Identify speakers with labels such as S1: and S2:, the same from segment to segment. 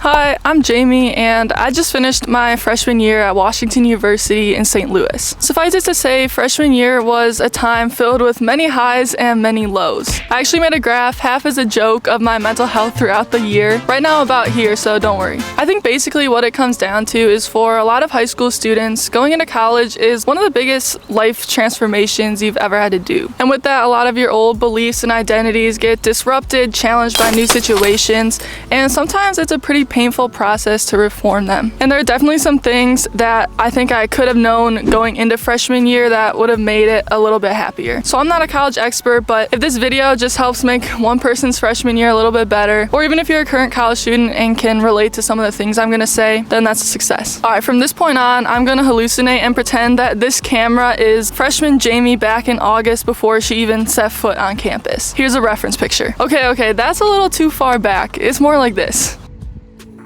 S1: Hi, I'm Jamie, and I just finished my freshman year at Washington University in St. Louis. Suffice it to say, freshman year was a time filled with many highs and many lows. I actually made a graph, half as a joke, of my mental health throughout the year. Right now about here, so don't worry. I think basically what it comes down to is for a lot of high school students, going into college is one of the biggest life transformations you've ever had to do. And with that, a lot of your old beliefs and identities get disrupted, challenged by new situations, and sometimes it's a pretty painful process to reform them. And there are definitely some things that I think I could have known going into freshman year that would have made it a little bit happier. So I'm not a college expert, but if this video just helps make one person's freshman year a little bit better, or even if you're a current college student and can relate to some of the things I'm gonna say, then that's a success. All right, from this point on, I'm gonna hallucinate and pretend that this camera is freshman Jamie back in August before she even set foot on campus. Here's a reference picture. Okay, that's a little too far back. It's more like this.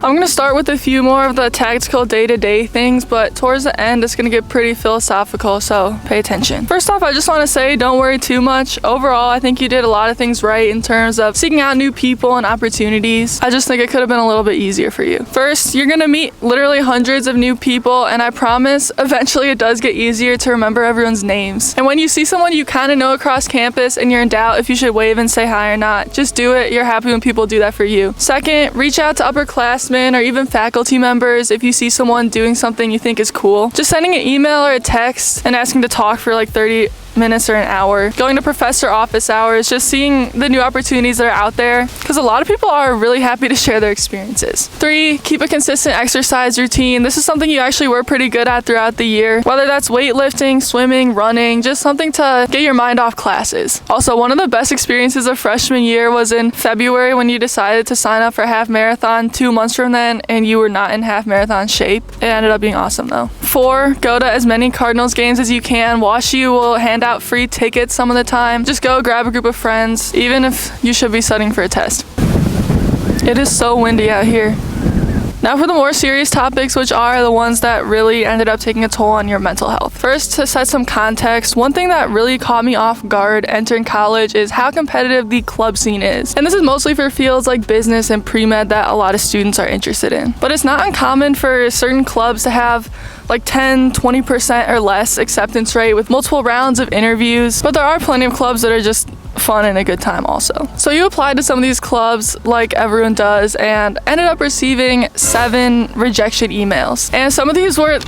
S1: I'm gonna start with a few more of the tactical day-to-day things, but towards the end it's gonna get pretty philosophical, so pay attention. First off, I just wanna say don't worry too much. Overall, I think you did a lot of things right in terms of seeking out new people and opportunities. I just think it could have been a little bit easier for you. First, you're gonna meet literally hundreds of new people, and I promise eventually it does get easier to remember everyone's names. And when you see someone you kind of know across campus and you're in doubt if you should wave and say hi or not, just do it. You're happy when people do that for you. Second, reach out to upperclassmen or even faculty members if you see someone doing something you think is cool. Just sending an email or a text and asking to talk for like 30 minutes or an hour, going to professor office hours, just seeing the new opportunities that are out there, because a lot of people are really happy to share their experiences. 3, keep a consistent exercise routine. This is something you actually were pretty good at throughout the year, whether that's weightlifting, swimming, running, just something to get your mind off classes. Also, one of the best experiences of freshman year was in February when you decided to sign up for half marathon 2 months from then and you were not in half marathon shape. It ended up being awesome though. 4, go to as many Cardinals games as you can. WashU will hand out free tickets some of the time. Just go grab a group of friends, even if you should be studying for a test. It is so windy out here. Now for the more serious topics, which are the ones that really ended up taking a toll on your mental health. First, to set some context, one thing that really caught me off guard entering college is how competitive the club scene is. And this is mostly for fields like business and pre-med that a lot of students are interested in. But it's not uncommon for certain clubs to have like 10-20% or less acceptance rate with multiple rounds of interviews, but there are plenty of clubs that are just fun and a good time also. So you applied to some of these clubs like everyone does and ended up receiving 7 rejection emails. And some of these were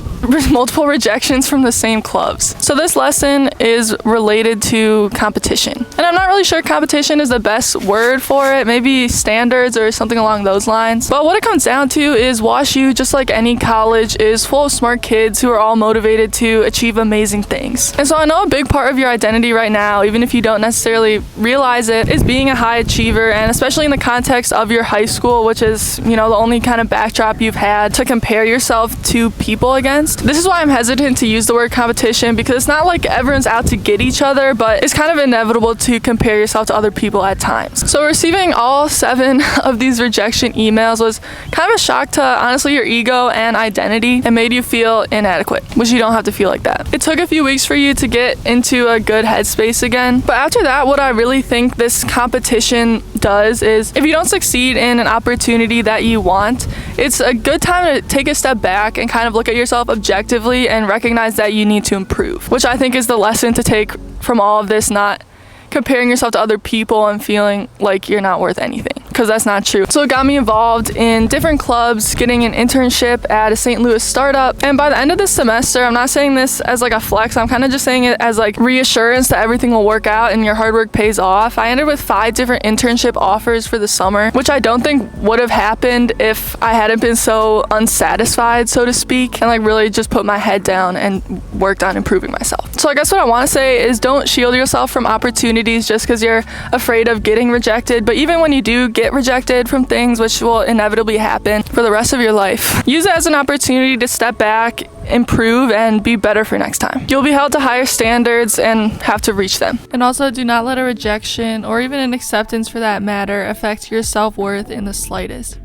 S1: multiple rejections from the same clubs. So this lesson is related to competition. And I'm not really sure competition is the best word for it, maybe standards or something along those lines. But what it comes down to is WashU, just like any college, is full of smart kids who are all motivated to achieve amazing things. And so I know a big part of your identity right now, even if you don't necessarily realize it, is being a high achiever, and especially in the context of your high school, which is, the only kind of backdrop you've had to compare yourself to people against. This is why I'm hesitant to use the word competition, because it's not like everyone's out to get each other, but it's kind of inevitable to compare yourself to other people at times. So receiving all 7 of these rejection emails was kind of a shock to honestly your ego and identity, and made you feel inadequate, which you don't have to feel like that. It took a few weeks for you to get into a good headspace again, but after that, what I really think this competition does is, if you don't succeed in an opportunity that you want, it's a good time to take a step back and kind of look at yourself objectively and recognize that you need to improve, which I think is the lesson to take from all of this, not comparing yourself to other people and feeling like you're not worth anything, because that's not true. So it got me involved in different clubs, getting an internship at a St. Louis startup, and by the end of this semester, I'm not saying this as like a flex, I'm kind of just saying it as like reassurance that everything will work out and your hard work pays off. I ended with 5 different internship offers for the summer, which I don't think would have happened if I hadn't been so unsatisfied, so to speak, and like really just put my head down and worked on improving myself. So I guess what I want to say is, don't shield yourself from opportunities just because you're afraid of getting rejected. But even when you do get rejected from things, which will inevitably happen for the rest of your life, use it as an opportunity to step back, improve, and be better for next time. You'll be held to higher standards and have to reach them. And also, do not let a rejection, or even an acceptance for that matter, affect your self-worth in the slightest.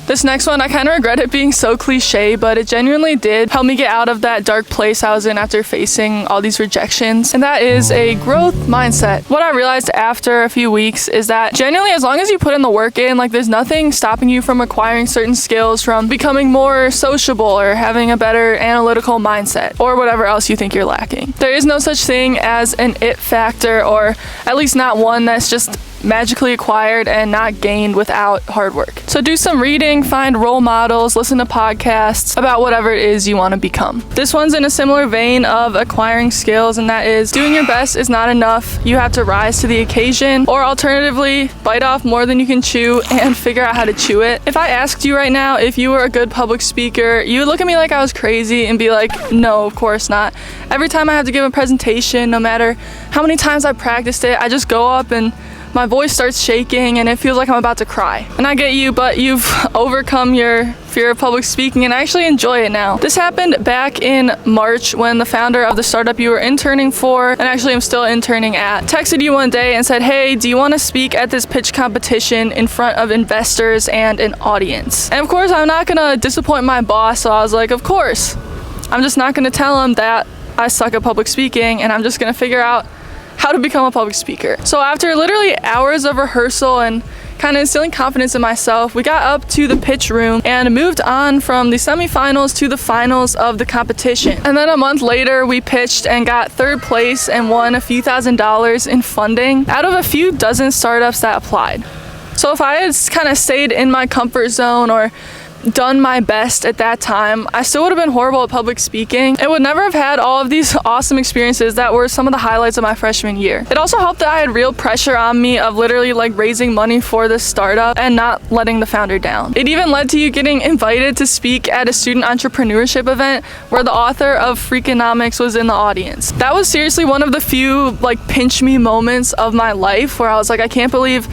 S1: This next one, I kind of regret it being so cliche, but it genuinely did help me get out of that dark place I was in after facing all these rejections, and that is a growth mindset. What I realized after a few weeks is that genuinely, as long as you put in the work in, like there's nothing stopping you from acquiring certain skills, from becoming more sociable or having a better analytical mindset, or whatever else you think you're lacking. There is no such thing as an it factor, or at least not one that's just magically acquired and not gained without hard work. So do some reading, find role models, listen to podcasts about whatever it is you want to become. This one's in a similar vein of acquiring skills, and that is doing your best is not enough. You have to rise to the occasion, or alternatively, bite off more than you can chew and figure out how to chew it. If I asked you right now if you were a good public speaker, you would look at me like I was crazy and be like, no, of course not. Every time I have to give a presentation, no matter how many times I practiced it, I just go up and my voice starts shaking and it feels like I'm about to cry. And I get you, but you've overcome your fear of public speaking and I actually enjoy it now. This happened back in March when the founder of the startup you were interning for, and actually I'm still interning at, texted you one day and said, hey, do you want to speak at this pitch competition in front of investors and an audience? And of course, I'm not gonna disappoint my boss, so I was like, of course. I'm just not gonna tell him that I suck at public speaking, and I'm just gonna figure out how to become a public speaker. So after literally hours of rehearsal and kind of instilling confidence in myself, we got up to the pitch room and moved on from the semifinals to the finals of the competition. And then a month later, we pitched and got third place and won a few $1,000s in funding out of a few dozen startups that applied. So if I had kind of stayed in my comfort zone or done my best at that time, I still would have been horrible at public speaking and would never have had all of these awesome experiences that were some of the highlights of my freshman year. It also helped that I had real pressure on me of literally like raising money for this startup and not letting the founder down. It even led to you getting invited to speak at a student entrepreneurship event where the author of Freakonomics was in the audience. That was seriously one of the few like pinch me moments of my life where I was like, I can't believe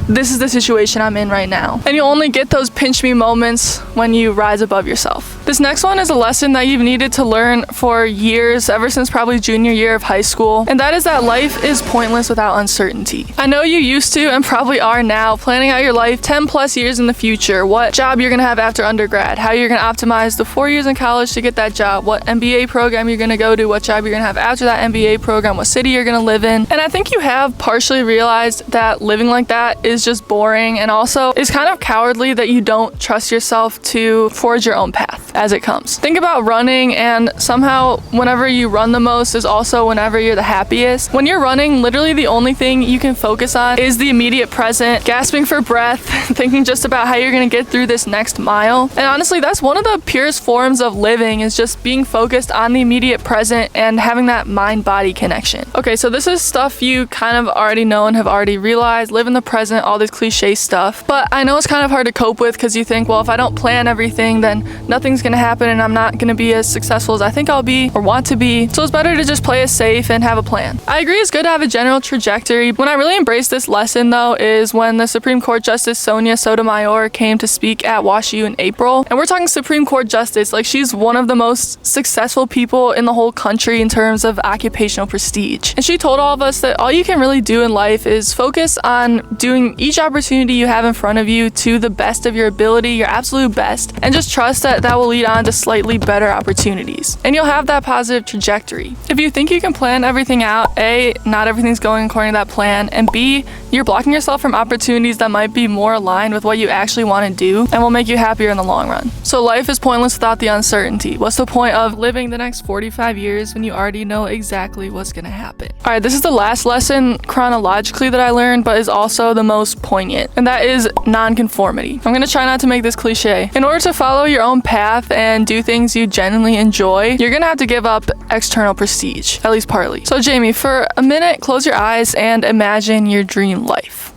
S1: this is the situation I'm in right now. And you'll only get those pinch me moments when you rise above yourself. This next one is a lesson that you've needed to learn for years, ever since probably junior year of high school, and that is that life is pointless without uncertainty. I know you used to and probably are now planning out your life 10 plus years in the future, what job you're gonna have after undergrad, how you're gonna optimize the 4 years in college to get that job, what MBA program you're gonna go to, what job you're gonna have after that MBA program, what city you're gonna live in. And I think you have partially realized that living like that is just boring, and also it's kind of cowardly that you don't trust yourself to forge your own path as it comes. Think about running, and somehow whenever you run the most is also whenever you're the happiest. When you're running, literally the only thing you can focus on is the immediate present, gasping for breath, thinking just about how you're gonna get through this next mile. And honestly, that's one of the purest forms of living, is just being focused on the immediate present and having that mind-body connection. Okay, so this is stuff you kind of already know and have already realized, live in the present, all this cliche stuff. But I know it's kind of hard to cope with because you think, well, if I don't plan everything, then nothing's gonna happen and I'm not gonna be as successful as I think I'll be or want to be. So it's better to just play it safe and have a plan. I agree it's good to have a general trajectory. When I really embraced this lesson though is when the Supreme Court Justice Sonia Sotomayor came to speak at WashU in April. And we're talking Supreme Court Justice, like she's one of the most successful people in the whole country in terms of occupational prestige. And she told all of us that all you can really do in life is focus on doing each opportunity you have in front of you to the best of your ability, your absolute best, and just trust that that will lead on to slightly better opportunities. And you'll have that positive trajectory. If you think you can plan everything out, A, not everything's going according to that plan, and B, you're blocking yourself from opportunities that might be more aligned with what you actually want to do and will make you happier in the long run. So life is pointless without the uncertainty. What's the point of living the next 45 years when you already know exactly what's gonna happen? All right, this is the last lesson chronologically that I learned, but is also the most poignant, and that is nonconformity. I'm gonna try not to make this cliche. In order to follow your own path and do things you genuinely enjoy, you're gonna have to give up external prestige, at least partly. So Jamie, for a minute, close your eyes and imagine your dream life.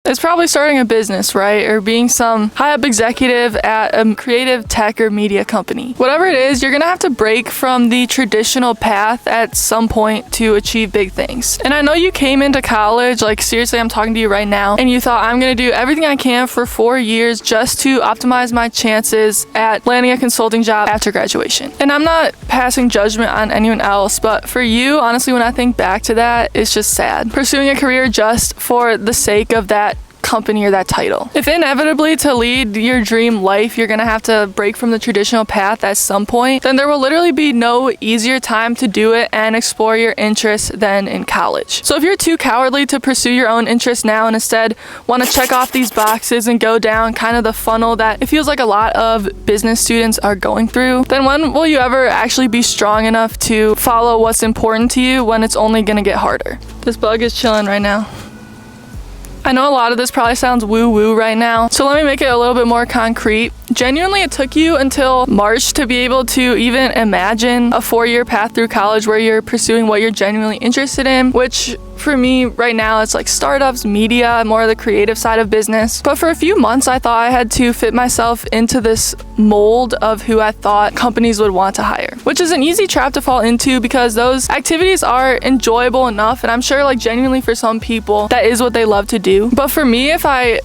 S1: It's probably starting a business, right? Or being some high-up executive at a creative tech or media company. Whatever it is, you're gonna have to break from the traditional path at some point to achieve big things. And I know you came into college, like seriously, I'm talking to you right now, and you thought, I'm gonna do everything I can for 4 years just to optimize my chances at landing a consulting job after graduation. And I'm not passing judgment on anyone else, but for you, honestly, when I think back to that, it's just sad. Pursuing a career just for the sake of that company or that title. If inevitably to lead your dream life, you're gonna have to break from the traditional path at some point, then there will literally be no easier time to do it and explore your interests than in college. So if you're too cowardly to pursue your own interests now and instead want to check off these boxes and go down kind of the funnel that it feels like a lot of business students are going through, then when will you ever actually be strong enough to follow what's important to you when it's only gonna get harder? This bug is chilling right now. I know a lot of this probably sounds woo-woo right now, so let me make it a little bit more concrete. Genuinely, it took you until March to be able to even imagine a 4-year path through college where you're pursuing what you're genuinely interested in, which for me right now it's like startups, media, more of the creative side of business. But for a few months I thought I had to fit myself into this mold of who I thought companies would want to hire, which is an easy trap to fall into because those activities are enjoyable enough, and I'm sure like genuinely for some people that is what they love to do. But for me, if I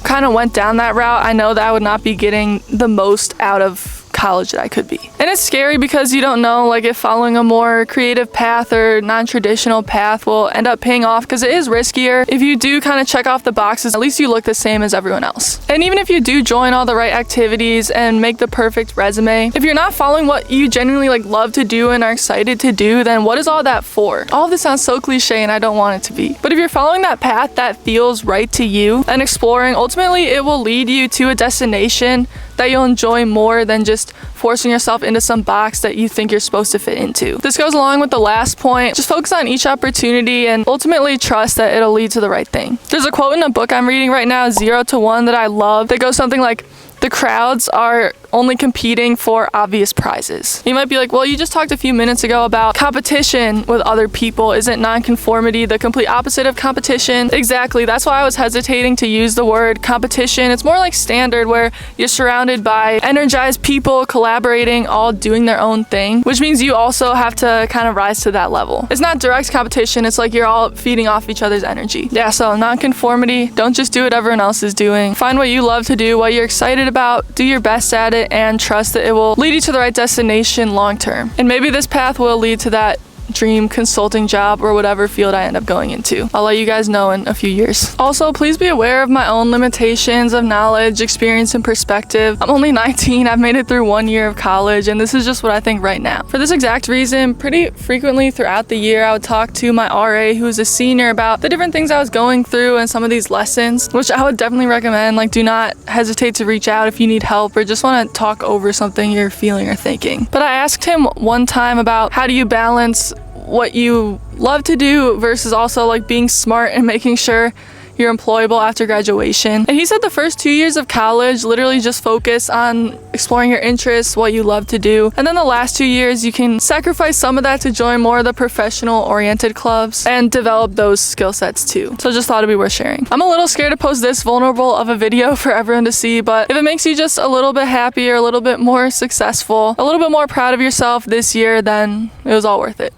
S1: kind of went down that route, I know that I would not be getting the most out of college that I could be. And it's scary because you don't know like if following a more creative path or non-traditional path will end up paying off, because it is riskier. If you do kind of check off the boxes, at least you look the same as everyone else. And even if you do join all the right activities and make the perfect resume, if you're not following what you genuinely like love to do and are excited to do, then what is all that for? All of this sounds so cliche and I don't want it to be. But if you're following that path that feels right to you and exploring, ultimately it will lead you to a destination that you'll enjoy more than just forcing yourself into some box that you think you're supposed to fit into. This goes along with the last point. Just focus on each opportunity and ultimately trust that it'll lead to the right thing. There's a quote in a book I'm reading right now, 0 to 1, that I love that goes something like, "The crowds are only competing for obvious prizes." You might be like, well, you just talked a few minutes ago about competition with other people. Isn't nonconformity the complete opposite of competition? Exactly. That's why I was hesitating to use the word competition. It's more like standard, where you're surrounded by energized people collaborating, all doing their own thing, which means you also have to kind of rise to that level. It's not direct competition. It's like you're all feeding off each other's energy. Yeah, so nonconformity. Don't just do what everyone else is doing. Find what you love to do, what you're excited about, do your best at it, and trust that it will lead you to the right destination long term. And maybe this path will lead to that dream consulting job or whatever field I end up going into. I'll let you guys know in a few years. Also, please be aware of my own limitations of knowledge, experience, and perspective. I'm only 19. I've made it through 1 year of college, and this is just what I think right now. For this exact reason, pretty frequently throughout the year, I would talk to my RA, who's a senior, about the different things I was going through and some of these lessons, which I would definitely recommend. Like, do not hesitate to reach out if you need help or just want to talk over something you're feeling or thinking. But I asked him one time about how do you balance what you love to do versus also like being smart and making sure you're employable after graduation. And he said the first 2 years of college literally just focus on exploring your interests, what you love to do. And then the last 2 years, you can sacrifice some of that to join more of the professional oriented clubs and develop those skill sets too. So just thought it'd be worth sharing. I'm a little scared to post this vulnerable of a video for everyone to see, but if it makes you just a little bit happier, a little bit more successful, a little bit more proud of yourself this year, then it was all worth it.